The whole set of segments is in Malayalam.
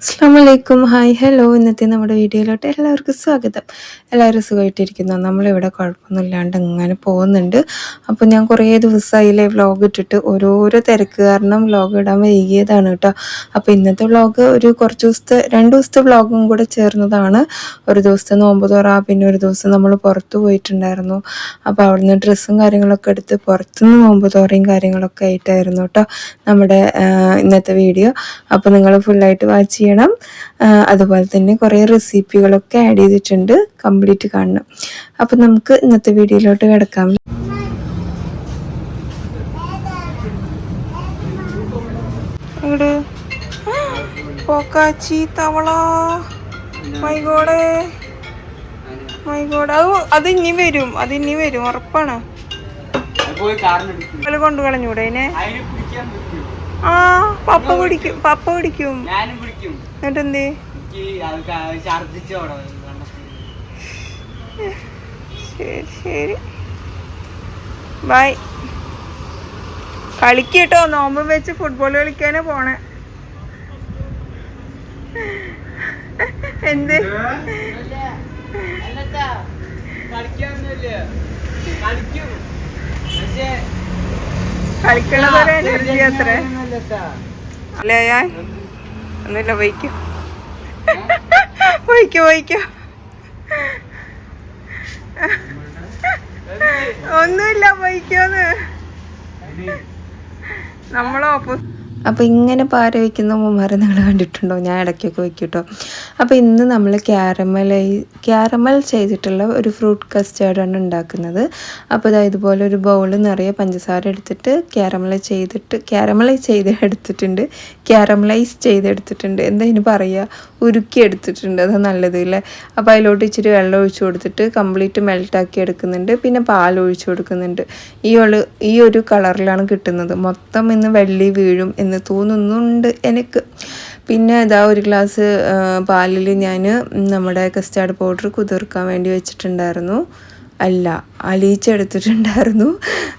അസ്സലാമലൈക്കും. Hi hello. ഇന്നത്തെ നമ്മുടെ വീഡിയോയിലോട്ട് എല്ലാവർക്കും സ്വാഗതം. എല്ലാവരും സുഖമായിട്ടിരിക്കുന്നു. നമ്മളിവിടെ കുഴപ്പമൊന്നുമില്ലാണ്ട് ഇങ്ങനെ പോകുന്നുണ്ട്. അപ്പോൾ ഞാൻ കുറേ ദിവസമായില്ലേ വ്ളോഗ് ഇട്ടിട്ട്, ഓരോരോ തിരക്ക് കാരണം വ്ളോഗ് ഇടാൻ വൈകിയതാണ് കേട്ടോ. അപ്പോൾ ഇന്നത്തെ വ്ളോഗ് ഒരു കുറച്ച് ദിവസത്തെ 2 ദിവസത്തെ വ്ളോഗും കൂടെ ചേർന്നതാണ്. ഒരു ദിവസത്തെ നോമ്പ് തുറ, പിന്നെ ഒരു ദിവസം നമ്മൾ പുറത്ത് പോയിട്ടുണ്ടായിരുന്നു. അപ്പോൾ അവിടുന്ന് ഡ്രസ്സും കാര്യങ്ങളൊക്കെ എടുത്ത് പുറത്തുനിന്ന് നോമ്പ് തുറയും കാര്യങ്ങളൊക്കെ ആയിട്ടായിരുന്നു കേട്ടോ നമ്മുടെ ഇന്നത്തെ വീഡിയോ. അപ്പോൾ നിങ്ങൾ ഫുള്ളായിട്ട് വാച്ച് ചെയ്യണം. അതുപോലെ തന്നെ കുറേ റെസിപ്പികളൊക്കെ ആഡ് ചെയ്തിട്ടുണ്ട്, കംപ്ലീറ്റ് കാണണം. അപ്പം നമുക്ക് ഇന്നത്തെ വീഡിയോയിലോട്ട് കിടക്കാം. ഇങ്ങോട്ട് പോക്കാച്ചി തവള, മൈഗോടെ അത് ഇനി വരും ഉറപ്പാണ്. കൊണ്ടു കളഞ്ഞൂടെ അതിനെ? ആ പപ്പ പിടിക്കും എന്നിട്ട് എന്തേ? ശരി ബൈ. കളിക്കട്ടോ, നോമ്പ് വെച്ച് ഫുട്ബോൾ കളിക്കാനാ പോണേ. എന്ത് കളിക്കണതൊരു എനർജി അത്ര അല്ലേ? ഞാൻ ഒന്നുമില്ല, പോയിക്കോ ഒന്നുമില്ല, പോയിക്കോന്ന് നമ്മളോപ്പോസിറ്റ്. അപ്പോൾ ഇങ്ങനെ പാര വയ്ക്കുന്ന ഉമ്മമാരെ നിങ്ങൾ കണ്ടിട്ടുണ്ടോ? ഞാൻ ഇടയ്ക്കൊക്കെ വയ്ക്കും കേട്ടോ. അപ്പോൾ ഇന്ന് നമ്മൾ ക്യാരമൽ ചെയ്തിട്ടുള്ള ഒരു ഫ്രൂട്ട് കസ്റ്റാർഡാണ് ഉണ്ടാക്കുന്നത്. അപ്പോൾ ഇതാ ഇതുപോലെ ഒരു ബൗൾ നിറയെ പഞ്ചസാര എടുത്തിട്ട് ക്യാരമലൈസ് ചെയ്തെടുത്തിട്ടുണ്ട്. എന്താ ഇതിന് പറയുക? ഉരുക്കി എടുത്തിട്ടുണ്ട്. അത് നല്ലത് അല്ലേ? അപ്പോൾ അതിലോട്ട് ഇച്ചിരി വെള്ളം ഒഴിച്ചു കൊടുത്തിട്ട് കംപ്ലീറ്റ് മെൽട്ടാക്കി എടുക്കുന്നുണ്ട്. പിന്നെ പാൽ ഒഴിച്ചു കൊടുക്കുന്നുണ്ട്. ഈ ഒരു കളറിലാണ് കിട്ടുന്നത്. മൊത്തം ഇന്ന് വെള്ളി വീഴും എന്ന് തോന്നുന്നുണ്ട് എനിക്ക്. പിന്നെ ഇതാ ഒരു ഗ്ലാസ് പാലിൽ ഞാൻ നമ്മുടെ കസ്റ്റാർഡ് പൗഡർ കുതിർക്കാൻ വേണ്ടി വെച്ചിട്ടുണ്ടായിരുന്നു. അലിയിച്ചെടുത്തിട്ടുണ്ടായിരുന്നു.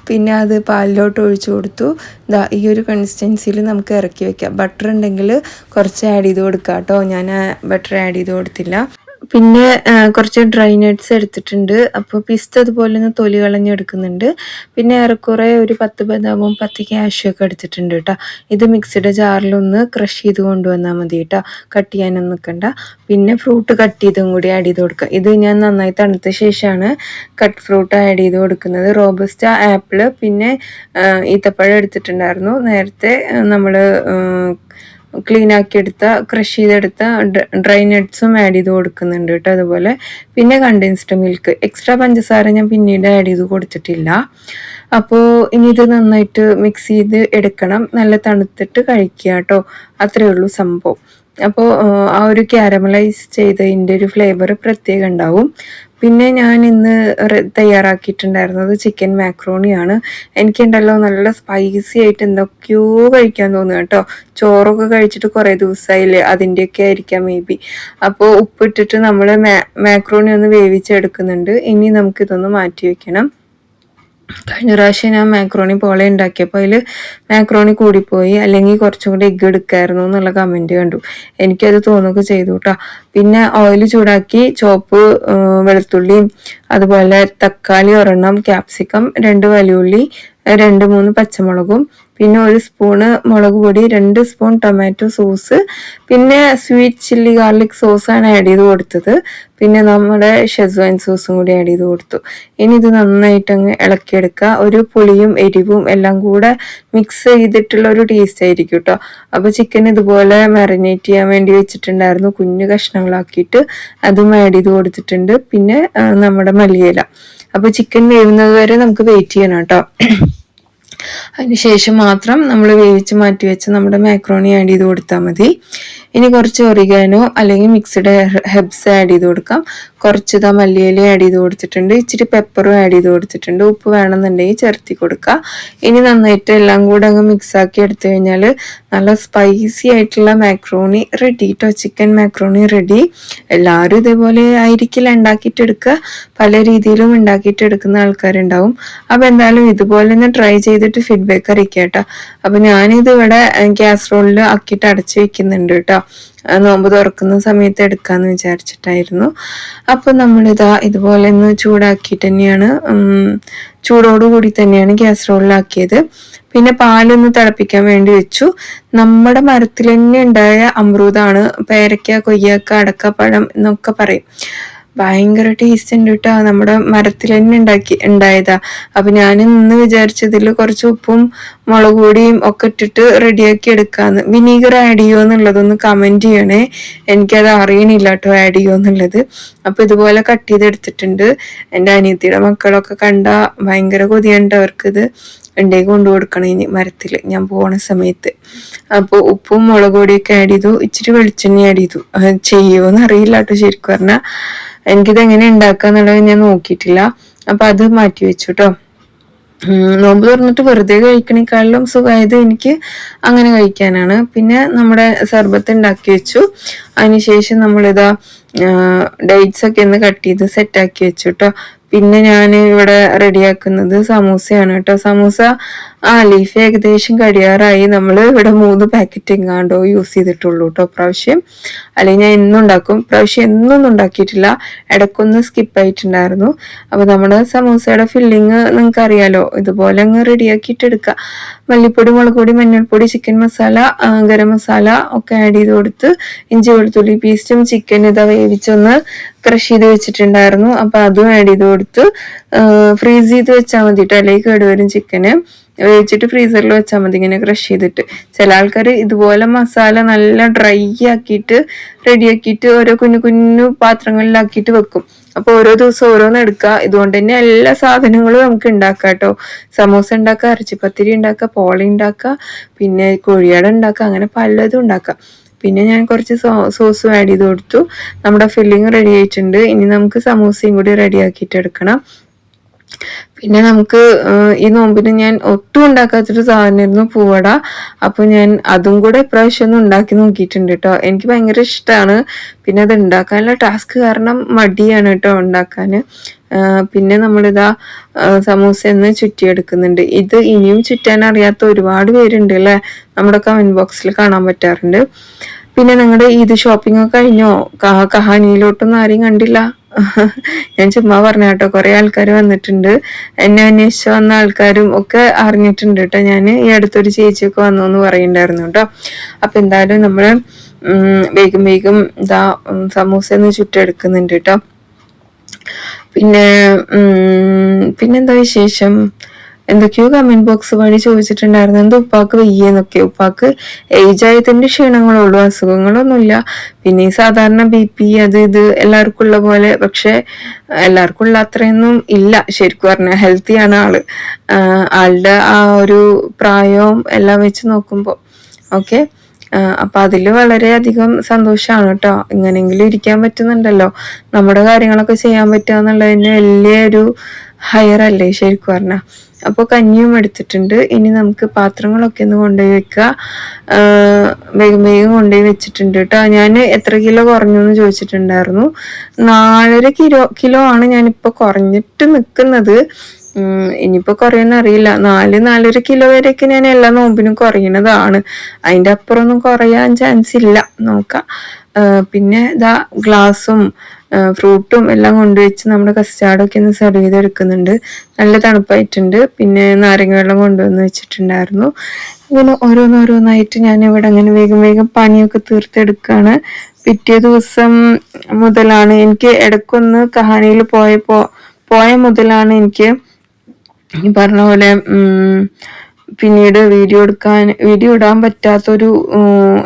പിന്നെ അത് പാലിലോട്ട് ഒഴിച്ചു കൊടുത്തു. ഇതാ ഈ ഒരു കൺസിസ്റ്റൻസിയിൽ നമുക്ക് ഇറക്കി വെക്കാം. ബട്ടർ ഉണ്ടെങ്കിൽ കുറച്ച് ആഡ് ചെയ്ത് കൊടുക്കാം കേട്ടോ. ഞാൻ ബട്ടർ ആഡ് ചെയ്ത് കൊടുത്തില്ല. പിന്നെ കുറച്ച് ഡ്രൈ നട്ട്സ് എടുത്തിട്ടുണ്ട്. അപ്പോൾ പിസ്ത അതുപോലെ തന്നെ തൊലി കളഞ്ഞെടുക്കുന്നുണ്ട്. പിന്നെ ഏറെക്കുറെ ഒരു 10 ബദാമും 10 കാഷ്യൂ ഒക്കെ എടുത്തിട്ടുണ്ട് കേട്ടോ. ഇത് മിക്സിയുടെ ജാറിലൊന്ന് ക്രഷ് ചെയ്ത് കൊണ്ടുവന്നാൽ മതി കേട്ടോ, കട്ട് ചെയ്യാനൊന്നും നിൽക്കണ്ട. പിന്നെ ഫ്രൂട്ട് കട്ട് ചെയ്തും കൂടി ആഡ് ചെയ്ത് കൊടുക്കുക. ഇത് ഞാൻ നന്നായി തണുത്ത ശേഷമാണ് കട്ട് ഫ്രൂട്ട് ആഡ് ചെയ്ത് കൊടുക്കുന്നത്. റോബസ്റ്റ, ആപ്പിള്, പിന്നെ ഈത്തപ്പഴം എടുത്തിട്ടുണ്ടായിരുന്നു. നേരത്തെ നമ്മൾ ക്ലീൻ ആക്കി എടുത്ത ക്രഷ് ചെയ്തെടുത്ത ഡ്രൈ നട്ട്സും ആഡ് ചെയ്ത് കൊടുക്കുന്നുണ്ട് കേട്ടോ. അതുപോലെ പിന്നെ കണ്ടൻസ്ഡ് മിൽക്ക്, എക്സ്ട്രാ പഞ്ചസാര ഞാൻ പിന്നീട് ആഡ് ചെയ്ത് കൊടുത്തിട്ടില്ല. അപ്പോൾ ഇനി ഇത് നന്നായിട്ട് മിക്സ് ചെയ്ത് എടുക്കണം. നല്ല തണുത്തിട്ട് കഴിക്കുക കേട്ടോ. അത്രയേ ഉള്ളൂ സംഭവം. അപ്പോൾ ആ ഒരു ക്യാരമലൈസ് ചെയ്തതിൻ്റെ ഒരു ഫ്ലേവർ പ്രത്യേകം ഉണ്ടാവും. പിന്നെ ഞാൻ ഇന്ന് തയ്യാറാക്കിയിട്ടുണ്ടായിരുന്നത് ചിക്കൻ മാക്രോണിയാണ്. എനിക്കുണ്ടല്ലോ നല്ല സ്പൈസി ആയിട്ട് എന്തൊക്കെയോ കഴിക്കാൻ തോന്നുക കേട്ടോ. ചോറൊക്കെ കഴിച്ചിട്ട് കുറേ ദിവസമായില്ലേ, അതിൻ്റെയൊക്കെ ആയിരിക്കാം മേ ബി. അപ്പോൾ ഉപ്പിട്ടിട്ട് നമ്മൾ മാക്രോണി ഒന്ന് വേവിച്ചെടുക്കുന്നുണ്ട്. ഇനി നമുക്കിതൊന്ന് മാറ്റി വെക്കണം. കഴിഞ്ഞ പ്രാവശ്യം ഞാൻ മാക്രോണി പോലെ ഉണ്ടാക്കിയപ്പോൾ അതിൽ മാക്രോണി കൂടിപ്പോയി, അല്ലെങ്കിൽ കുറച്ചും കൂടി എഗ്ഗ് എടുക്കായിരുന്നു എന്നുള്ള കമൻറ്റ് കണ്ടു. എനിക്കത് തോന്നുക ചെയ്തു കേട്ടോ. പിന്നെ ഓയിൽ ചൂടാക്കി ചോപ്പ് വെളുത്തുള്ളിയും അതുപോലെ തക്കാളി ഒരെണ്ണം, ക്യാപ്സിക്കം 2 വലിയുള്ളി, 2-3 പച്ചമുളകും, പിന്നെ 1 സ്പൂണ് മുളക് പൊടി, 2 സ്പൂൺ ടൊമാറ്റോ സോസ്, പിന്നെ സ്വീറ്റ് ചില്ലി ഗാർലിക് സോസാണ് ആഡ് ചെയ്ത് കൊടുത്തത്. പിന്നെ നമ്മുടെ ഷെസ്വാൻ സോസും കൂടി ആഡ് ചെയ്ത് കൊടുത്തു. ഇനി ഇത് നന്നായിട്ട് അങ്ങ് ഇളക്കിയെടുക്കുക. ഒരു പുളിയും എരിവും എല്ലാം കൂടെ മിക്സ് ചെയ്തിട്ടുള്ള ഒരു ടേസ്റ്റ് ആയിരിക്കും കേട്ടോ. അപ്പോൾ ചിക്കൻ ഇതുപോലെ മാരിനേറ്റ് ചെയ്യാൻ വേണ്ടി വെച്ചിട്ടുണ്ടായിരുന്നു. കുഞ്ഞു കഷ്ണങ്ങളാക്കിയിട്ട് അതും ആഡ് ചെയ്ത് കൊടുത്തിട്ടുണ്ട്. പിന്നെ നമ്മുടെ മല്ലിയില. അപ്പോൾ ചിക്കൻ വേവുന്നത് വരെ നമുക്ക് വെയിറ്റ് ചെയ്യണം കേട്ടോ. അതിനുശേഷം മാത്രം നമ്മൾ വേവിച്ച് മാറ്റി വെച്ച് നമ്മുടെ മാക്രോണി ആഡ് ചെയ്ത് കൊടുത്താൽ മതി. ഇനി കുറച്ച് ഒറിഗാനോ അല്ലെങ്കിൽ മിക്സ്ഡ് ഹെർബ്സ് ആഡ് ചെയ്ത് കൊടുക്കാം. കുറച്ച് മല്ലിയില ആഡ് ചെയ്ത് കൊടുത്തിട്ടുണ്ട്. ഇച്ചിരി പെപ്പറും ആഡ് ചെയ്ത് കൊടുത്തിട്ടുണ്ട്. ഉപ്പ് വേണമെന്നുണ്ടെങ്കിൽ ചേർത്തി കൊടുക്കുക. ഇനി നന്നായിട്ട് എല്ലാം കൂടെ അങ്ങ് മിക്സാക്കി എടുത്തു കഴിഞ്ഞാൽ നല്ല സ്പൈസി ആയിട്ടുള്ള മാക്രോണി റെഡി കേട്ടോ. Chicken macaroni ready. എല്ലാവരും ഇതേപോലെ ആയിരിക്കില്ല ഉണ്ടാക്കിയിട്ടെടുക്കുക, പല രീതിയിലും ഉണ്ടാക്കിയിട്ടെടുക്കുന്ന ആൾക്കാരുണ്ടാവും. അപ്പോൾ എന്തായാലും ഇതുപോലെ തന്നെ ട്രൈ ചെയ്തിട്ട് ഫീഡ്ബാക്ക് അറിയിക്കുക കേട്ടോ. അപ്പോൾ ഞാനിത് ഇവിടെ കാസറോളിൽ ആക്കിയിട്ട് അടച്ചു വെക്കുന്നുണ്ട് കേട്ടോ. നോമ്പ് തുറക്കുന്ന സമയത്ത് എടുക്കാമെന്ന് വിചാരിച്ചിട്ടായിരുന്നു. അപ്പോൾ നമ്മളിതാ ഇതുപോലെ ഒന്ന് ചൂടാക്കിയിട്ട് തന്നെയാണ്, ചൂടോടുകൂടി തന്നെയാണ് കാസറോളിലാക്കിയത്. പിന്നെ പാലൊന്ന് തിളപ്പിക്കാൻ വേണ്ടി വെച്ചു. നമ്മുടെ മരത്തിൽ തന്നെ ഉണ്ടായ അമൃതാണ്, പേരയ്ക്ക, കൊയ്യാക്ക, അടക്കപ്പഴം എന്നൊക്കെ പറയും. ഭയങ്കര ടേസ്റ്റ് ഉണ്ട് കേട്ടോ. നമ്മുടെ മരത്തിൽ തന്നെ ഉണ്ടായതാ. അപ്പൊ ഞാൻ ഇന്ന് വിചാരിച്ചതിൽ കുറച്ച് ഉപ്പും മുളക് പൊടിയും ഒക്കെ ഇട്ടിട്ട് റെഡിയാക്കി എടുക്കാന്ന്. വിനീഗർ ആഡ് ചെയ്യുമോ എന്നുള്ളതൊന്ന് കമന്റ് ചെയ്യണേ, എനിക്കത് അറിയണില്ല കേട്ടോ ആഡ് ചെയ്യുമോ എന്നുള്ളത്. അപ്പൊ ഇതുപോലെ കട്ട് ചെയ്തെടുത്തിട്ടുണ്ട്. എൻ്റെ അനിയത്തിയുടെ മക്കളൊക്കെ കണ്ട ഭയങ്കര കൊതിയുണ്ട് അവർക്കിത് ഉണ്ടെങ്കിൽ കൊണ്ടു കൊടുക്കണം ഇനി മരത്തിൽ ഞാൻ പോണ സമയത്ത്. അപ്പോൾ ഉപ്പും മുളക് പൊടിയൊക്കെ ആഡ് ചെയ്തു, ഇച്ചിരി വെളിച്ചെണ്ണ ആഡ് ചെയ്തു. ചെയ്യുമോന്ന് അറിയില്ല കേട്ടോ ശരിക്കും പറഞ്ഞാൽ. എനിക്കിത് എങ്ങനെ ഉണ്ടാക്കാന്നുള്ളത് ഞാൻ നോക്കിയിട്ടില്ല. അപ്പൊ അത് മാറ്റി വെച്ചു കേട്ടോ. നോമ്പ് തുറന്നിട്ട് വെറുതെ കഴിക്കണേക്കാളും സുഖമായത് എനിക്ക് അങ്ങനെ കഴിക്കാനാണ്. പിന്നെ നമ്മുടെ സർബത്ത് ഉണ്ടാക്കി വെച്ചു. അതിനുശേഷം നമ്മളിതാ ഡേറ്റ്സ് ഒക്കെ ഒന്ന് കട്ട് ചെയ്ത് സെറ്റാക്കി വെച്ചു കേട്ടോ. പിന്നെ ഞാൻ ഇവിടെ റെഡിയാക്കുന്നത് സമൂസയാണ് കേട്ടോ. സമൂസ ലീഫ് ഏകദേശം കഴിയാറായി. നമ്മൾ ഇവിടെ 3 പാക്കറ്റ് എങ്ങാണ്ടോ യൂസ് ചെയ്തിട്ടുള്ളൂ കേട്ടോ പ്രാവശ്യം. അല്ലെങ്കിൽ ഞാൻ എന്നും ഉണ്ടാക്കും. പ്രാവശ്യം എന്നൊന്നും ഉണ്ടാക്കിയിട്ടില്ല, ഇടയ്ക്കൊന്ന് സ്കിപ്പ് ആയിട്ടുണ്ടായിരുന്നു. അപ്പൊ നമ്മുടെ സമൂസയുടെ ഫില്ലിങ് നിങ്ങൾക്ക് അറിയാലോ, ഇതുപോലെ അങ്ങ് റെഡിയാക്കിയിട്ട് എടുക്കുക. മല്ലിപ്പൊടി, മുളക് പൊടി, മഞ്ഞൾപ്പൊടി, ചിക്കൻ മസാല, ഗരം മസാല ഒക്കെ ആഡ് ചെയ്ത് കൊടുത്ത്, ഇഞ്ചി വെളുത്തുള്ളി പേസ്റ്റും ചിക്കൻ ഇതാ വേവിച്ചൊന്ന് ക്രഷ് ചെയ്ത് വെച്ചിട്ടുണ്ടായിരുന്നു. അപ്പൊ അതും ആഡ് ചെയ്ത് കൊടുത്ത് ഫ്രീസ് ചെയ്ത് വെച്ചാൽ മതിട്ടോ, അല്ലെങ്കിൽ കേടുവരും ചിക്കന്. വേവിച്ചിട്ട് ഫ്രീസറിൽ വെച്ചാൽ മതി ഇങ്ങനെ ക്രഷ് ചെയ്തിട്ട്. ചില ആൾക്കാർ ഇതുപോലെ മസാല നല്ല ഡ്രൈ ആക്കിയിട്ട് റെഡിയാക്കിയിട്ട് ഓരോ കുഞ്ഞു കുഞ്ഞു പാത്രങ്ങളിലാക്കിയിട്ട് വെക്കും. അപ്പൊ ഓരോ ദിവസം ഓരോന്ന് എടുക്കുക. ഇതുകൊണ്ട് തന്നെ എല്ലാ സാധനങ്ങളും നമുക്ക് ഉണ്ടാക്കാം കേട്ടോ. സമൂസ ഉണ്ടാക്കുക, ഇറച്ചിപ്പത്തിരി ഉണ്ടാക്കുക, പോളി ഉണ്ടാക്കുക, പിന്നെ കോഴിയട ഉണ്ടാക്കുക, അങ്ങനെ പലതും ഉണ്ടാക്കാം. പിന്നെ ഞാൻ കുറച്ച് സോസും ആഡ് ചെയ്ത് കൊടുത്തു. നമ്മുടെ ഫില്ലിങ് റെഡി ആയിട്ടുണ്ട്. ഇനി നമുക്ക് സമൂസയും കൂടി റെഡിയാക്കിയിട്ട് എടുക്കണം. പിന്നെ നമുക്ക് ഈ നോമ്പിന് ഞാൻ ഒട്ടും ഉണ്ടാക്കാത്തൊരു സാധനമായിരുന്നു പൂവട. അപ്പൊ ഞാൻ അതും കൂടെ ഇപ്രാവശ്യം ഒന്ന് ഉണ്ടാക്കി നോക്കിയിട്ടുണ്ട് കേട്ടോ. എനിക്ക് ഭയങ്കര ഇഷ്ടമാണ്. പിന്നെ അത് ഉണ്ടാക്കാനുള്ള ടാസ്ക് കാരണം മടിയാണ് കേട്ടോ ഉണ്ടാക്കാൻ. പിന്നെ നമ്മളിതാ സമൂസ ഒന്ന് ചുറ്റിയെടുക്കുന്നുണ്ട്. ഇത് ഇനിയും ചുറ്റാൻ അറിയാത്ത ഒരുപാട് പേരുണ്ട് അല്ലെ, നമ്മുടെ കമന്റ് ബോക്സിൽ കാണാൻ പറ്റാറുണ്ട്. പിന്നെ നിങ്ങളുടെ ഈദ് ഷോപ്പിംഗ് ഒക്കെ കഴിഞ്ഞോ? കഹാനിയിലോട്ടൊന്നും ആരെയും കണ്ടില്ല. ഞാൻ ചുമ്മാ പറഞ്ഞ കേട്ടോ. കുറെ ആൾക്കാർ വന്നിട്ടുണ്ട്, എന്നെ അന്വേഷിച്ച് വന്ന ആൾക്കാരും ഒക്കെ അറിഞ്ഞിട്ടുണ്ട് കേട്ടോ. ഞാൻ ഈ അടുത്തൊരു ചേച്ചിയൊക്കെ വന്നു എന്ന് പറയുന്നുണ്ടായിരുന്നു കേട്ടോ. അപ്പൊ എന്തായാലും നമ്മള് വേഗം വേഗം ഇതാ സമൂസ ഒന്ന് ചുറ്റെടുക്കുന്നുണ്ട് കേട്ടോ. പിന്നെന്താ വിശേഷം? എന്തൊക്കെയോ കമന്റ് ബോക്സ് വഴി ചോദിച്ചിട്ടുണ്ടായിരുന്നു എന്താ ഉപ്പാക്ക് വയ്യെന്നൊക്കെ. ഉപ്പാക്ക് ഏജ് ആയതിന്റെ ക്ഷീണങ്ങളുള്ളൂ, അസുഖങ്ങളൊന്നുമില്ല. പിന്നെ ഈ സാധാരണ BP അത് ഇത് എല്ലാവർക്കും ഉള്ള പോലെ, പക്ഷെ എല്ലാവർക്കും ഉള്ള അത്രയൊന്നും ഇല്ല. ശരിക്കും പറഞ്ഞാൽ ഹെൽത്തിയാണ് ആള്. ആളുടെ ആ ഒരു പ്രായവും എല്ലാം വെച്ച് നോക്കുമ്പോ ഓക്കെ. അപ്പൊ അതില് വളരെയധികം സന്തോഷമാണ് കേട്ടോ. ഇങ്ങനെങ്കിലും ഇരിക്കാൻ പറ്റുന്നുണ്ടല്ലോ, നമ്മുടെ കാര്യങ്ങളൊക്കെ ചെയ്യാൻ പറ്റുക എന്നുള്ളതിന് വലിയൊരു ഹയർ അല്ലേ ശരിക്കും പറഞ്ഞ. അപ്പോൾ കഞ്ഞിയും എടുത്തിട്ടുണ്ട്. ഇനി നമുക്ക് പാത്രങ്ങളൊക്കെ ഒന്ന് കൊണ്ടുപോയി വെക്കുക. വേഗം വേഗം കൊണ്ടുപോയി വെച്ചിട്ടുണ്ട് കേട്ടോ. ഞാൻ എത്ര കിലോ കുറഞ്ഞു എന്ന് ചോദിച്ചിട്ടുണ്ടായിരുന്നു. 4.5 കിലോ ആണ് ഞാനിപ്പോ കുറഞ്ഞിട്ട് നിൽക്കുന്നത്. ഇനിയിപ്പോ കുറയുന്ന അറിയില്ല. 4-4.5 കിലോ വരെയൊക്കെ ഞാൻ എല്ലാ നോമ്പിനും കുറയുന്നതാണ്. അതിന്റെ അപ്പുറമൊന്നും കുറയാൻ ചാൻസ് ഇല്ല, നോക്കാം. പിന്നെ ഇതാ ഗ്ലാസും ഫ്രൂട്ടും എല്ലാം കൊണ്ടുവച്ച് നമ്മുടെ കസ്റ്റാർഡൊക്കെ ഒന്ന് സെർവ് ചെയ്തെടുക്കുന്നുണ്ട്. നല്ല തണുപ്പായിട്ടുണ്ട്. പിന്നെ നാരങ്ങ വെള്ളം കൊണ്ടുവന്ന് വെച്ചിട്ടുണ്ടായിരുന്നു. അങ്ങനെ ഓരോന്നോരോന്നായിട്ട് ഞാൻ ഇവിടെ അങ്ങനെ വേഗം വേഗം പണിയൊക്കെ തീർത്തെടുക്കുകയാണ്. പിറ്റേ ദിവസം മുതലാണ് എനിക്ക് ഇടയ്ക്കൊന്ന് കഹാനിയിൽ പോയ മുതലാണ് എനിക്ക് ഈ പറഞ്ഞ പോലെ പിന്നീട് വീഡിയോ ഇടാൻ പറ്റാത്തൊരു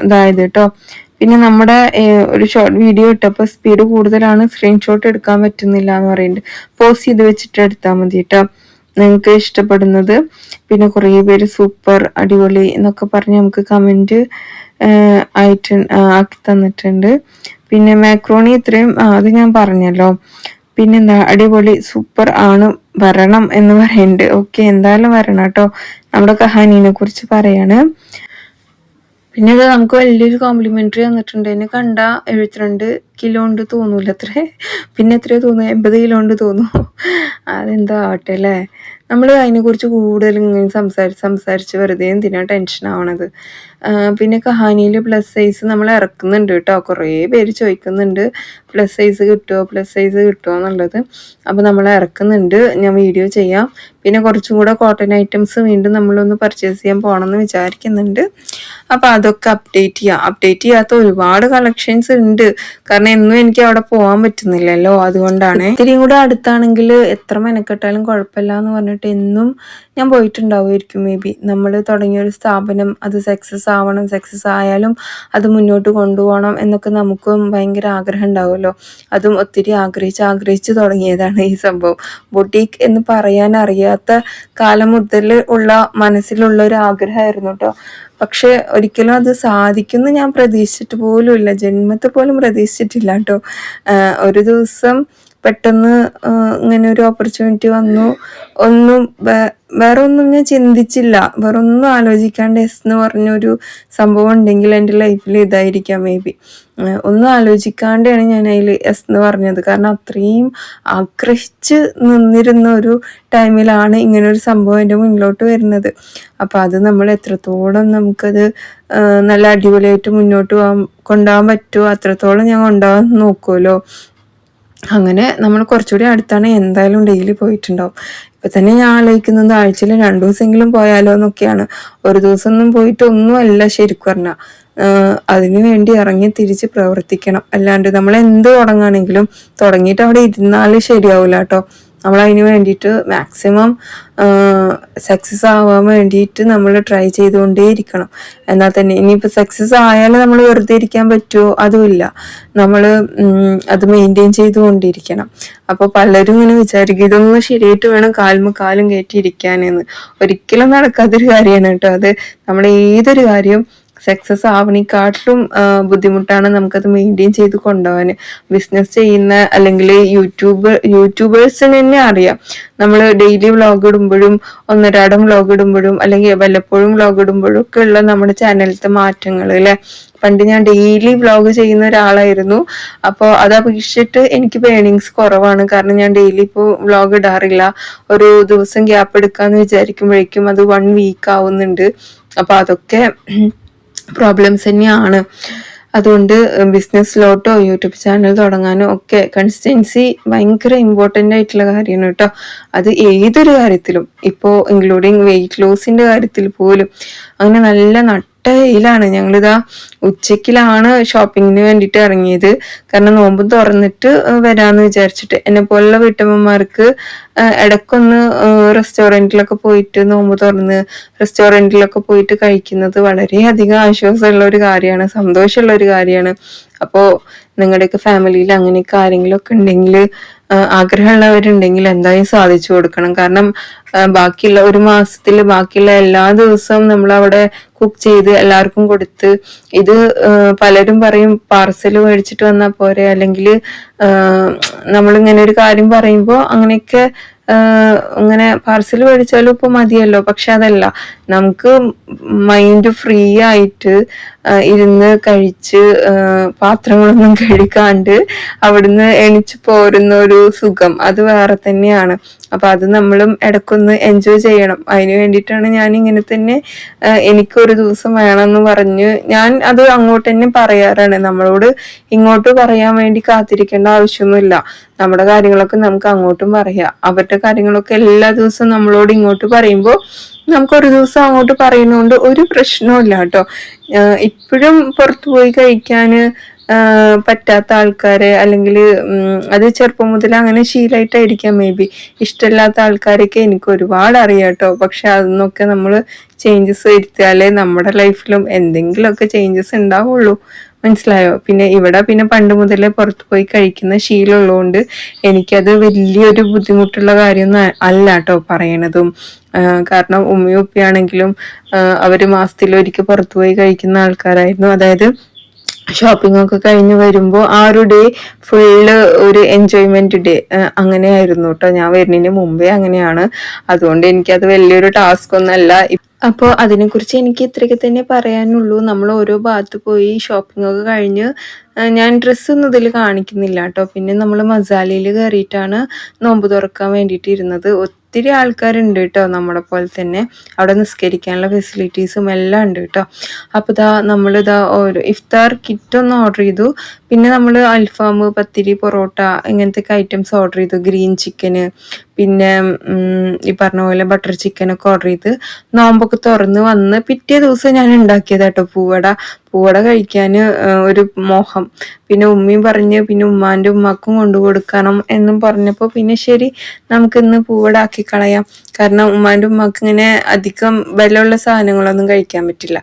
ഇതായത് കേട്ടോ. പിന്നെ നമ്മുടെ ഒരു ഷോർട്ട് വീഡിയോ ഇട്ടപ്പോൾ സ്പീഡ് കൂടുതലാണ്, സ്ക്രീൻഷോട്ട് എടുക്കാൻ പറ്റുന്നില്ല എന്ന് പറയുന്നുണ്ട്. പോസ്റ്റ് ചെയ്ത് വെച്ചിട്ട് എടുത്താൽ മതി കേട്ടോ നിങ്ങൾക്ക് ഇഷ്ടപ്പെടുന്നത്. പിന്നെ കുറേ പേര് സൂപ്പർ അടിപൊളി എന്നൊക്കെ പറഞ്ഞ് നമുക്ക് കമന്റ് ആക്കി തന്നിട്ടുണ്ട്. പിന്നെ മാക്രോണി ഇത്രയും അത് ഞാൻ പറഞ്ഞല്ലോ. പിന്നെന്താ അടിപൊളി സൂപ്പർ ആണ്, വരണം എന്ന് പറയുന്നുണ്ട്. ഓക്കെ, എന്തായാലും വരണം കേട്ടോ. നമ്മുടെ കഹാനിനെ കുറിച്ച് പറയാണ്. പിന്നെ അത് നമുക്ക് വലിയൊരു കോംപ്ലിമെന്ററി തന്നിട്ടുണ്ട്. എന്നെ കണ്ട 72 കിലോ ഉണ്ട് തോന്നൂല അത്രേ. പിന്നെ എത്രയോ തോന്നുന്നു, 80 കിലോ ഉണ്ട് തോന്നുന്നു. അതെന്തോ ആവട്ടെ അല്ലേ. നമ്മൾ അതിനെക്കുറിച്ച് കൂടുതൽ ഇങ്ങനെ സംസാരിച്ച് വെറുതെ എന്തിനാ ടെൻഷൻ ആവണത്. പിന്നെ കഹാനിയിൽ പ്ലസ് സൈസ് നമ്മൾ ഇറക്കുന്നുണ്ട് കേട്ടോ. കുറേ പേര് ചോദിക്കുന്നുണ്ട് പ്ലസ് സൈസ് കിട്ടുമോ എന്നുള്ളത്. അപ്പോൾ നമ്മൾ ഇറക്കുന്നുണ്ട്, ഞാൻ വീഡിയോ ചെയ്യാം. പിന്നെ കുറച്ചും കൂടെ കോട്ടൺ ഐറ്റംസ് വീണ്ടും നമ്മളൊന്ന് പർച്ചേസ് ചെയ്യാൻ പോകണമെന്ന് വിചാരിക്കുന്നുണ്ട്. അപ്പോൾ അതൊക്കെ അപ്ഡേറ്റ് ചെയ്യാത്ത ഒരുപാട് കളക്ഷൻസ് ഉണ്ട്. കാരണം എന്നും എനിക്ക് അവിടെ പോകാൻ പറ്റുന്നില്ലല്ലോ, അതുകൊണ്ടാണ്. ഇത്തിരിയും കൂടെ അടുത്താണെങ്കിൽ എത്ര മെനക്കെട്ടാലും കുഴപ്പമില്ല എന്ന് പറഞ്ഞിട്ട് എന്നും ഞാൻ പോയിട്ടുണ്ടാവുമായിരിക്കും. മേ ബി നമ്മൾ തുടങ്ങിയൊരു സ്ഥാപനം അത് സക്സസ് ആവണം, സക്സസ് ആയാലും അത് മുന്നോട്ട് കൊണ്ടുപോകണം എന്നൊക്കെ നമുക്കും ഭയങ്കര ആഗ്രഹം ഉണ്ടാവുമല്ലോ. അതും ഒത്തിരി ആഗ്രഹിച്ച് തുടങ്ങിയതാണ് ഈ സംഭവം. ബൊട്ടീക്ക് എന്ന് പറയാൻ അറിയാത്ത കാലം മുതൽ ഉള്ള മനസ്സിലുള്ള ഒരു ആഗ്രഹമായിരുന്നു കേട്ടോ. പക്ഷെ ഒരിക്കലും അത് സാധിക്കുമെന്ന് ഞാൻ പ്രതീക്ഷിച്ചിട്ട് പോലുമില്ല, ജന്മത്തെ പോലും പ്രതീക്ഷിച്ചിട്ടില്ല കേട്ടോ. ഒരു ദിവസം പെട്ടെന്ന് ഇങ്ങനെ ഒരു ഓപ്പർച്യൂണിറ്റി വന്നു. വേറെ ഒന്നും ഞാൻ ചിന്തിച്ചില്ല, വേറെ ഒന്നും ആലോചിക്കാണ്ട് എസ് എന്ന് പറഞ്ഞൊരു സംഭവം ഉണ്ടെങ്കിൽ എൻ്റെ ലൈഫിൽ ഇതായിരിക്കാം മേ ബി. ഒന്നും ആലോചിക്കാണ്ടാണ് ഞാൻ അതിൽ എസ് എന്ന് പറഞ്ഞത്. കാരണം അത്രയും ആഗ്രഹിച്ച് നിന്നിരുന്ന ഒരു ടൈമിലാണ് ഇങ്ങനൊരു സംഭവം എൻ്റെ മുന്നിലോട്ട് വരുന്നത്. അപ്പോൾ അത് നമ്മൾ എത്രത്തോളം നമുക്കത് നല്ല അടിപൊളിയായിട്ട് മുന്നോട്ട് കൊണ്ടുപോകാൻ പറ്റുമോ അത്രത്തോളം ഞാൻ കൊണ്ടുപോകാൻ നോക്കുമല്ലോ. അങ്ങനെ നമ്മൾ കുറച്ചുകൂടി അടുത്താണ്, എന്തായാലും ഡെയിലി പോയിട്ടുണ്ടാവും. ഇപ്പം തന്നെ ഞാൻ ആലോചിക്കുന്നത് ആഴ്ചയിൽ 2 ദിവസമെങ്കിലും പോയാലോ എന്നൊക്കെയാണ്. ഒരു ദിവസം ഒന്നും പോയിട്ട് ഒന്നുമല്ല ശരിക്കും പറഞ്ഞാൽ. അതിനു വേണ്ടി ഇറങ്ങി തിരിച്ച് പ്രവർത്തിക്കണം. അല്ലാണ്ട് നമ്മൾ എന്ത് തുടങ്ങുകയാണെങ്കിലും തുടങ്ങിയിട്ട് അവിടെ ഇരുന്നാൽ ശരിയാവില്ല കേട്ടോ. നമ്മൾ അതിന് വേണ്ടിയിട്ട് മാക്സിമം സക്സസ് ആവാൻ വേണ്ടിയിട്ട് നമ്മൾ ട്രൈ ചെയ്തുകൊണ്ടേ ഇരിക്കണം. എന്നാൽ തന്നെ ഇനിയിപ്പോൾ സക്സസ് ആയാലും നമ്മൾ വെറുതെ ഇരിക്കാൻ പറ്റുമോ, അതുമില്ല. നമ്മൾ അത് മെയിൻറ്റെയിൻ ചെയ്തുകൊണ്ടിരിക്കണം. അപ്പോൾ പലരും ഇങ്ങനെ വിചാരിക്കും ഇതൊന്നും ശരിയായിട്ട് വേണം കാലും കയറ്റിയിരിക്കാനെന്ന്. ഒരിക്കലും നടക്കാത്തൊരു കാര്യമാണ് കേട്ടോ അത്. നമ്മൾ ഏതൊരു കാര്യം സക്സസ് ആവണേക്കാട്ടിലും ബുദ്ധിമുട്ടാണ് നമുക്കത് മെയിൻറ്റെയിൻ ചെയ്ത് കൊണ്ടുപോകാൻ. ബിസിനസ് ചെയ്യുന്ന അല്ലെങ്കിൽ യൂട്യൂബേഴ്സിന് തന്നെ അറിയാം. നമ്മൾ ഡെയിലി വ്ളോഗ് ഇടുമ്പോഴും ഒന്നരാടം വ്ളോഗ് ഇടുമ്പോഴും അല്ലെങ്കിൽ വല്ലപ്പോഴും വ്ളോഗ് ഇടുമ്പോഴും ഒക്കെ ഉള്ള നമ്മുടെ ചാനലിലത്തെ മാറ്റങ്ങൾ അല്ലേ. പണ്ട് ഞാൻ ഡെയിലി വ്ളോഗ് ചെയ്യുന്ന ഒരാളായിരുന്നു. അപ്പോൾ അത് അപേക്ഷിച്ചിട്ട് എനിക്ക് ഏർണിങ്സ് കുറവാണ്. കാരണം ഞാൻ ഡെയിലി ഇപ്പോൾ വ്ളോഗ് ഇടാറില്ല. ഒരു ദിവസം ഗ്യാപ്പ് എടുക്കാന്ന് വിചാരിക്കുമ്പോഴേക്കും അത് 1 വീക്ക് ആവുന്നുണ്ട്. അപ്പോൾ അതൊക്കെ പ്രോബ്ലംസ് തന്നെയാണ്. അതുകൊണ്ട് ബിസിനസ്സിലോട്ടോ യൂട്യൂബ് ചാനൽ തുടങ്ങാനോ ഒക്കെ കൺസിസ്റ്റൻസി ഭയങ്കര ഇമ്പോർട്ടൻ്റ് ആയിട്ടുള്ള കാര്യമാണ് കേട്ടോ. അത് ഏതൊരു കാര്യത്തിലും, ഇപ്പോൾ ഇൻക്ലൂഡിങ് വെയിറ്റ് ലോസിൻ്റെ കാര്യത്തിൽ പോലും അങ്ങനെ നല്ല യിലാണ്. ഞങ്ങളിതാ ഉച്ചക്കിലാണ് ഷോപ്പിങ്ങിന് വേണ്ടിയിട്ട് ഇറങ്ങിയത്. കാരണം നോമ്പ് തുറന്നിട്ട് വരാമെന്ന് വിചാരിച്ചിട്ട്. എന്നെ പോലുള്ള വീട്ടമ്മമാർക്ക് ഇടയ്ക്കൊന്ന് റെസ്റ്റോറൻറ്റിലൊക്കെ പോയിട്ട് നോമ്പ് തുറന്ന് റെസ്റ്റോറൻറ്റിലൊക്കെ പോയിട്ട് കഴിക്കുന്നത് വളരെയധികം ആശ്വാസമുള്ള ഒരു കാര്യമാണ്, സന്തോഷമുള്ള ഒരു കാര്യമാണ്. അപ്പോൾ നിങ്ങളുടെയൊക്കെ ഫാമിലിയിൽ അങ്ങനെയൊക്കെ ആരെങ്കിലുമൊക്കെ ഉണ്ടെങ്കിൽ, ആഗ്രഹമുള്ളവരുണ്ടെങ്കിൽ എന്തായാലും സാധിച്ചു കൊടുക്കണം. കാരണം ബാക്കിയുള്ള ഒരു മാസത്തിൽ ബാക്കിയുള്ള എല്ലാ ദിവസവും നമ്മളവിടെ കുക്ക് ചെയ്ത് എല്ലാവർക്കും കൊടുത്ത്, ഇത് പലരും പറയും പാർസൽ മേടിച്ചിട്ട് വന്നാൽ പോരെ, അല്ലെങ്കിൽ നമ്മളിങ്ങനെ ഒരു കാര്യം പറയുമ്പോൾ അങ്ങനെയൊക്കെ ഇങ്ങനെ പാർസൽ മേടിച്ചാലും ഇപ്പോൾ മതിയല്ലോ. പക്ഷെ അതല്ല, നമുക്ക് മൈൻഡ് ഫ്രീ ആയിട്ട് ഇരുന്ന് കഴിച്ച് പാത്രങ്ങളൊന്നും കഴുകാണ്ട് അവിടുന്ന് എണിച്ചു പോരുന്ന ഒരു സുഖം അത് വേറെ തന്നെയാണ്. അപ്പൊ അത് നമ്മളും ഇടയ്ക്കൊന്ന് എൻജോയ് ചെയ്യണം. അതിന് വേണ്ടിയിട്ടാണ് ഞാൻ ഇങ്ങനെ തന്നെ എനിക്കൊരു ദിവസം വേണമെന്ന് പറഞ്ഞ് ഞാൻ അത് അങ്ങോട്ട് തന്നെ പറയാറാണ്. നമ്മളോട് ഇങ്ങോട്ട് പറയാൻ വേണ്ടി കാത്തിരിക്കേണ്ട ആവശ്യമൊന്നുമില്ല. നമ്മുടെ കാര്യങ്ങളൊക്കെ നമുക്ക് അങ്ങോട്ടും പറയാം. അവരുടെ കാര്യങ്ങളൊക്കെ എല്ലാ ദിവസവും നമ്മളോട് ഇങ്ങോട്ട് പറയുമ്പോൾ നമുക്കൊരു ദിവസം അങ്ങോട്ട് പറയുന്നതുകൊണ്ട് ഒരു പ്രശ്നവും കേട്ടോ. ഇപ്പോഴും പുറത്തു പോയി കഴിക്കാന് പറ്റാത്ത ആൾക്കാരെ, അല്ലെങ്കിൽ അത് ചെറുപ്പം മുതൽ അങ്ങനെ ശീലമായിട്ടായിരിക്കാം മേ ബി, ഇഷ്ടമില്ലാത്ത ആൾക്കാരൊക്കെ എനിക്ക് ഒരുപാട് അറിയാം കേട്ടോ. പക്ഷെ അതൊന്നൊക്കെ നമ്മൾ ചേഞ്ചസ് വരുത്തിയാലേ നമ്മുടെ ലൈഫിലും എന്തെങ്കിലുമൊക്കെ ചേഞ്ചസ് ഉണ്ടാവുള്ളൂ. മനസ്സിലായോ? പിന്നെ പണ്ട് മുതലേ പുറത്തു പോയി കഴിക്കുന്ന ശീലമുള്ളതുകൊണ്ട് എനിക്കത് വലിയൊരു ബുദ്ധിമുട്ടുള്ള കാര്യമൊന്നും അല്ല കേട്ടോ പറയണതും. കാരണം ഉമ്മയും ഉപ്പയാണെങ്കിലും അവര് മാസത്തിലൊരിക്കൽ പുറത്തു പോയി കഴിക്കുന്ന ആൾക്കാരായിരുന്നു. അതായത് ഷോപ്പിംഗ് ഒക്കെ കഴിഞ്ഞ് വരുമ്പോൾ ആ ഒരു ഡേ ഫുള്ള് ഒരു എൻജോയ്മെന്റ് ഡേ അങ്ങനെയായിരുന്നു കേട്ടോ. ഞാൻ വരുന്നതിന് മുമ്പേ അങ്ങനെയാണ്. അതുകൊണ്ട് എനിക്കത് വലിയൊരു ടാസ്ക് ഒന്നല്ല. അപ്പോൾ അതിനെക്കുറിച്ച് എനിക്ക് ഇത്രയൊക്കെ തന്നെ പറയാനുള്ളൂ. നമ്മൾ ഓരോ ഭാഗത്ത് പോയി ഷോപ്പിംഗ് ഒക്കെ കഴിഞ്ഞ് ഞാൻ ഡ്രസ്സൊന്നും ഇതിൽ കാണിക്കുന്നില്ല കേട്ടോ. പിന്നെ നമ്മൾ മസാലയിൽ കയറിയിട്ടാണ് നോമ്പ് തുറക്കാൻ വേണ്ടിയിട്ട് ഇരുന്നത്. ഒത്തിരി ആൾക്കാരുണ്ട് കേട്ടോ, നമ്മളെ പോലെ തന്നെ അവിടെ നിസ്കരിക്കാനുള്ള ഫെസിലിറ്റീസും എല്ലാം ഉണ്ട് കേട്ടോ. അപ്പോൾ നമ്മളിതാ ഒരു ഇഫ്താർ കിറ്റ് ഒന്ന് ഓർഡർ ചെയ്തു. പിന്നെ നമ്മൾ അൽഫാം, പത്തിരി, പൊറോട്ട ഇങ്ങനത്തെ ഐറ്റംസ് ഓർഡർ ചെയ്തു. ഗ്രീൻ ചിക്കന്, പിന്നെ ഈ പറഞ്ഞ പോലെ ബട്ടർ ചിക്കനൊക്കെ ഓർഡർ ചെയ്ത് നോമ്പൊക്കെ തുറന്ന് വന്ന് പിറ്റേ ദിവസം ഞാൻ ഉണ്ടാക്കിയതാട്ടോ പൂവട കഴിക്കാൻ ഒരു മോഹം. പിന്നെ ഉമ്മയും പറഞ്ഞ് പിന്നെ ഉമ്മാൻ്റെ ഉമ്മാക്കും കൊണ്ടു കൊടുക്കണം എന്നും പറഞ്ഞപ്പോൾ പിന്നെ ശരി നമുക്കിന്ന് പൂവട ആക്കി കളയാം. കാരണം ഉമ്മാൻ്റെ ഉമ്മാക്ക് ഇങ്ങനെ അധികം വിലയുള്ള സാധനങ്ങളൊന്നും കഴിക്കാൻ പറ്റില്ല.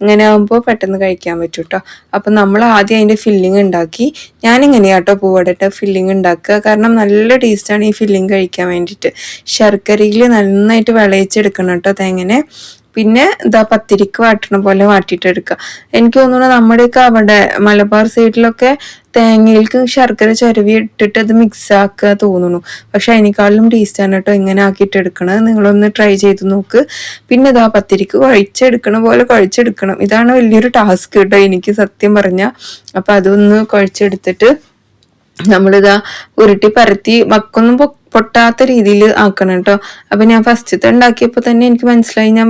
ഇങ്ങനെ ആകുമ്പോൾ പെട്ടെന്ന് കഴിക്കാൻ പറ്റും കേട്ടോ. അപ്പം നമ്മൾ ആദ്യം അതിൻ്റെ ഫില്ലിങ് ഉണ്ടാക്കി. ഞാനിങ്ങനെയാട്ടോ പൂവടയുടെ ഫില്ലിങ് ഉണ്ടാക്കുക. കാരണം നല്ല ടേസ്റ്റാണ് ഈ ഫില്ലിങ് കഴിക്കാൻ വേണ്ടിയിട്ട്. ശർക്കരയിൽ നന്നായിട്ട് വിളയിച്ചെടുക്കണം കേട്ടോ തേങ്ങനെ. പിന്നെ പത്തിരിക്ക് വാട്ടണ പോലെ വാട്ടിയിട്ടെടുക്കുക. എനിക്ക് തോന്നുന്നു നമ്മുടെയൊക്കെ അവിടെ മലബാർ സൈഡിലൊക്കെ തേങ്ങയിലേക്ക് ശർക്കര ചുരവി ഇട്ടിട്ട് അത് മിക്സ് ആക്കുക തോന്നുന്നു. പക്ഷെ അതിനേക്കാളും ടേസ്റ്റാണ് കേട്ടോ ഇങ്ങനെ ആക്കിയിട്ടെടുക്കണത്. നിങ്ങളൊന്ന് ട്രൈ ചെയ്ത് നോക്ക്. പിന്നെ പത്തിരിക്ക് കുഴച്ചെടുക്കണ പോലെ കുഴച്ചെടുക്കണം. ഇതാണ് വലിയൊരു ടാസ്ക് കേട്ടോ എനിക്ക് സത്യം പറഞ്ഞാൽ. അപ്പം അതൊന്ന് കുഴച്ചെടുത്തിട്ട് നമ്മളിതാ ഉരുട്ടി പരത്തി വക്കൊന്നും പൊട്ടാത്ത രീതിയിൽ ആക്കണം കേട്ടോ. അപ്പൊ ഞാൻ ഫസ്റ്റത്തെ ഉണ്ടാക്കിയപ്പോൾ തന്നെ എനിക്ക് മനസ്സിലായി ഞാൻ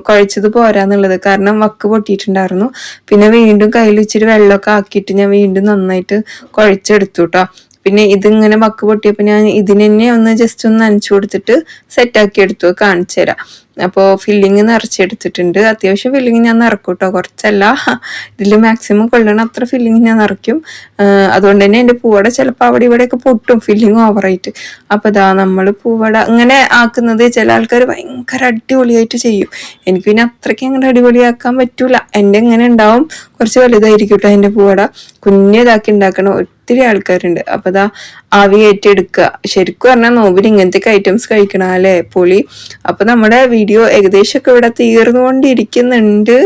കുഴച്ചത് പോരാന്നുള്ളത്. കാരണം വക്ക് പൊട്ടിയിട്ടുണ്ടായിരുന്നു. പിന്നെ വീണ്ടും കയ്യിൽ ഇച്ചിരി വെള്ളമൊക്കെ ആക്കിയിട്ട് ഞാൻ വീണ്ടും നന്നായിട്ട് കുഴച്ചെടുത്തു കേട്ടോ. പിന്നെ ഇതിങ്ങനെ വക്ക് പൊട്ടിയപ്പോൾ ഞാൻ ഇതിനെ ഒന്ന് ജസ്റ്റ് ഒന്ന് നനച്ചു കൊടുത്തിട്ട് സെറ്റാക്കി എടുത്തു. കാണിച്ചു തരാം. അപ്പോൾ ഫില്ലിങ് നിറച്ചെടുത്തിട്ടുണ്ട്. അത്യാവശ്യം ഫില്ലിങ് ഞാൻ നിറക്കും കേട്ടോ, കുറച്ചല്ല. ഇതിൽ മാക്സിമം കൊള്ളണം അത്ര ഫില്ലിങ് ഞാൻ നിറയ്ക്കും. അതുകൊണ്ട് തന്നെ എൻ്റെ പൂവട ചിലപ്പോൾ അവിടെ ഇവിടെയൊക്കെ പൊട്ടും ഫില്ലിങ് ഓവറായിട്ട്. അപ്പോൾ നമ്മൾ പൂവട ഇങ്ങനെ ആക്കുന്നത് ചില ആൾക്കാർ ഭയങ്കര അടിപൊളിയായിട്ട് ചെയ്യും. എനിക്ക് പിന്നെ അത്രയ്ക്ക് അങ്ങനെ അടിപൊളിയാക്കാൻ പറ്റൂല. എൻ്റെ എങ്ങനെ ഉണ്ടാവും, കുറച്ച് വലുതായിരിക്കും കേട്ടോ എൻ്റെ പൂവട. കുഞ്ഞതാക്കി ഉണ്ടാക്കണം. ഒത്തിരി ആൾക്കാരുണ്ട്. അപ്പോൾ ആവി കയറ്റിയെടുക്കുക. ശരിക്കും പറഞ്ഞാൽ നോമ്പിൽ ഇങ്ങനത്തെ ഐറ്റംസ് കഴിക്കണം അല്ലേ, പൊളി. അപ്പോൾ നമ്മുടെ വീഡിയോ ഏകദേശമൊക്കെ ഇവിടെ തീർന്നുകൊണ്ടിരിക്കുന്നുണ്ട്.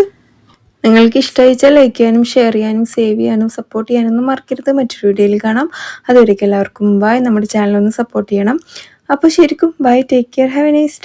നിങ്ങൾക്ക് ഇഷ്ടമായിച്ചാൽ ലൈക്ക് ചെയ്യാനും ഷെയർ ചെയ്യാനും സേവ് ചെയ്യാനും സപ്പോർട്ട് ചെയ്യാനൊന്നും മറക്കരുത്. മറ്റൊരു വീഡിയോയിൽ കാണാം. അതുവരെയ്ക്ക് എല്ലാവർക്കും ബൈ. നമ്മുടെ ചാനൽ ഒന്ന് സപ്പോർട്ട് ചെയ്യണം. അപ്പോൾ ശരിക്കും bye, take care, have a nice day.